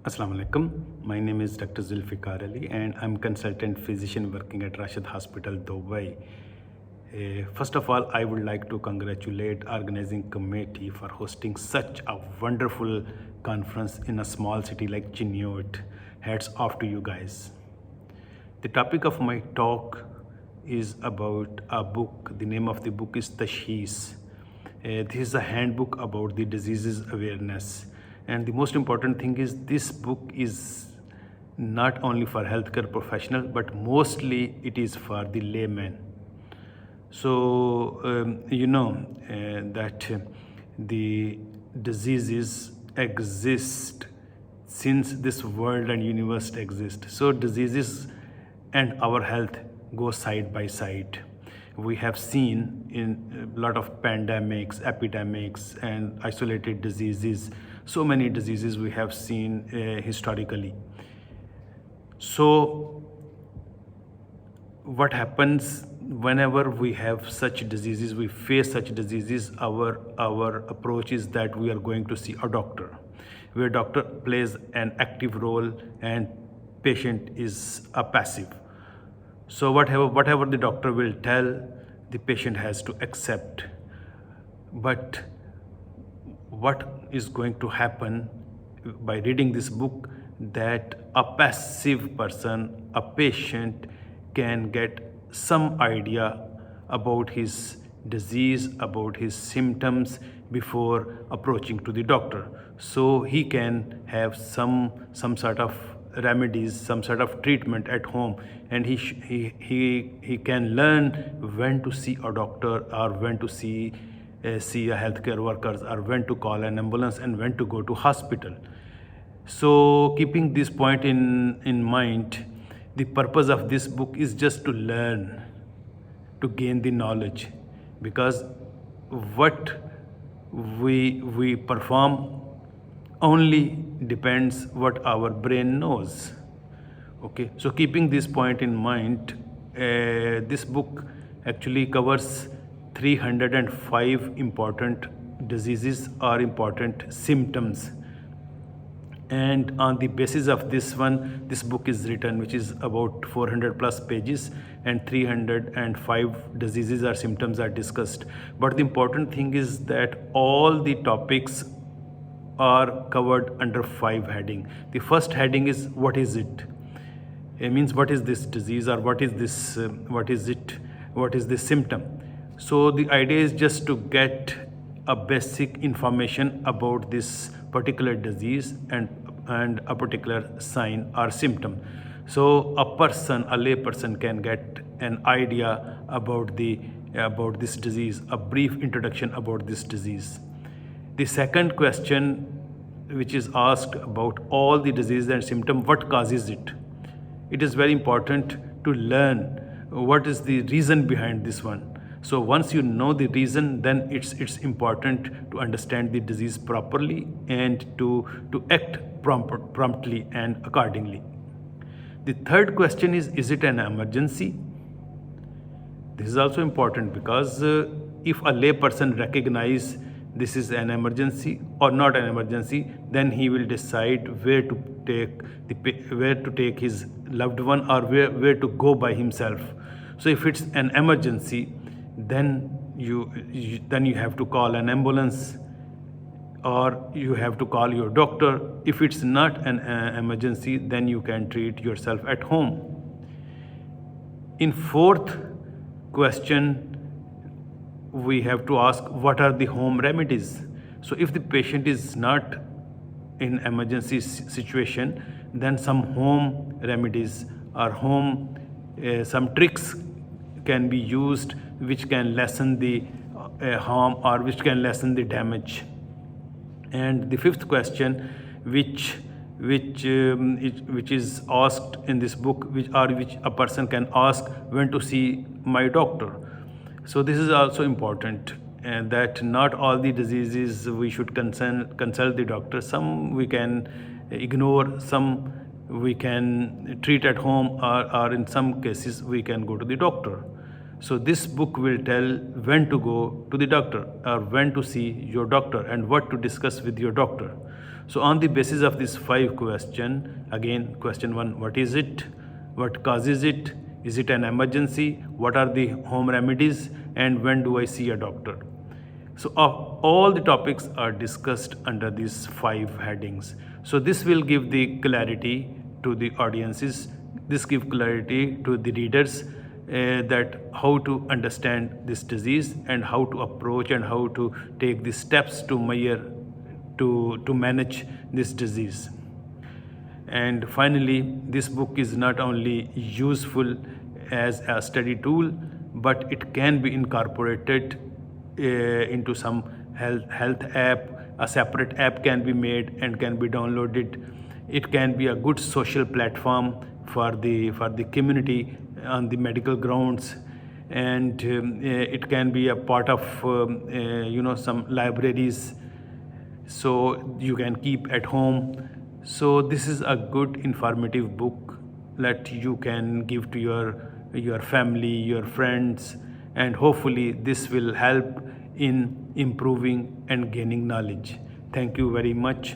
Assalamu alaikum. My name is Dr. Zulfiqar and I'm consultant physician working at Rashid Hospital, Dubai. First of all, I would like to congratulate organizing committee for hosting such a wonderful conference in a small city like Chiniot. Hats off to you guys. The topic of my talk is about a book. The name of the book is Tashkhees. This is a handbook about the diseases awareness. And the most important thing is this book is not only for healthcare professional, but mostly it is for the layman. So, that the diseases exist since this world and universe exist. So diseases and our health go side by side. We have seen in a lot of pandemics, epidemics, and isolated diseases. So many diseases we have seen historically. So what happens whenever we have such diseases, we face such diseases, our approach is that we are going to see a doctor, where doctor plays an active role and patient is a passive. So whatever the doctor will tell, the patient has to accept. But what is going to happen by reading this book, that a passive person, a patient, can get some idea about his disease, about his symptoms before approaching to the doctor. So he can have some sort of remedies, some sort of treatment at home, and he can learn when to see a doctor or when to see a healthcare workers, or when to call an ambulance and when to go to hospital. So keeping this point in mind, the purpose of this book is just to learn, to gain the knowledge, because what we perform only depends what our brain knows. Okay, so keeping this point in mind, this book actually covers 305 important diseases or important symptoms, and on the basis of this one, this book is written, which is about 400 plus pages, and 305 diseases or symptoms are discussed. But the important thing is that all the topics are covered under 5 heading. The first heading is what is it? It means what is this disease, or what is this symptom. So the idea is just to get a basic information about this particular disease and a particular sign or symptom. So a lay person can get an idea about this disease, a brief introduction about this disease. The second question, which is asked about all the disease and symptom, what causes it? It is very important to learn what is the reason behind this one. So once you know the reason, then it's important to understand the disease properly and to act promptly and accordingly. The third question is it an emergency? This is also important, because if a lay person recognizes this is an emergency or not an emergency, then he will decide where to take his loved one, or where to go by himself. So if it's an emergency, then you have to call an ambulance, or you have to call your doctor. If it's not an emergency, then you can treat yourself at home. In fourth question, we have to ask what are the home remedies. So if the patient is not in emergency situation, then some home remedies or some tricks can be used, which can lessen the harm, or which can lessen the damage. And the fifth question, which is asked in this book, which a person can ask, when to see my doctor. So this is also important, and that not all the diseases we should consult the doctor. Some we can ignore, some we can treat at home, or in some cases we can go to the doctor. So this book will tell when to go to the doctor, or when to see your doctor, and what to discuss with your doctor. So on the basis of this 5 question, again question 1, what is it, what causes it, is it an emergency, what are the home remedies, and when do I see a doctor? So all the topics are discussed under these 5 headings. So this will give the clarity to the audiences, this give clarity to the readers that how to understand this disease and how to approach and how to take the steps to manage this disease. And finally, this book is not only useful as a study tool, but it can be incorporated into some health app. A separate app can be made and can be downloaded. It can be a good social platform for the community on the medical grounds, and it can be a part of some libraries, so you can keep at home. So this is a good informative book that you can give to your family, your friends, and hopefully this will help in improving and gaining knowledge. Thank you very much.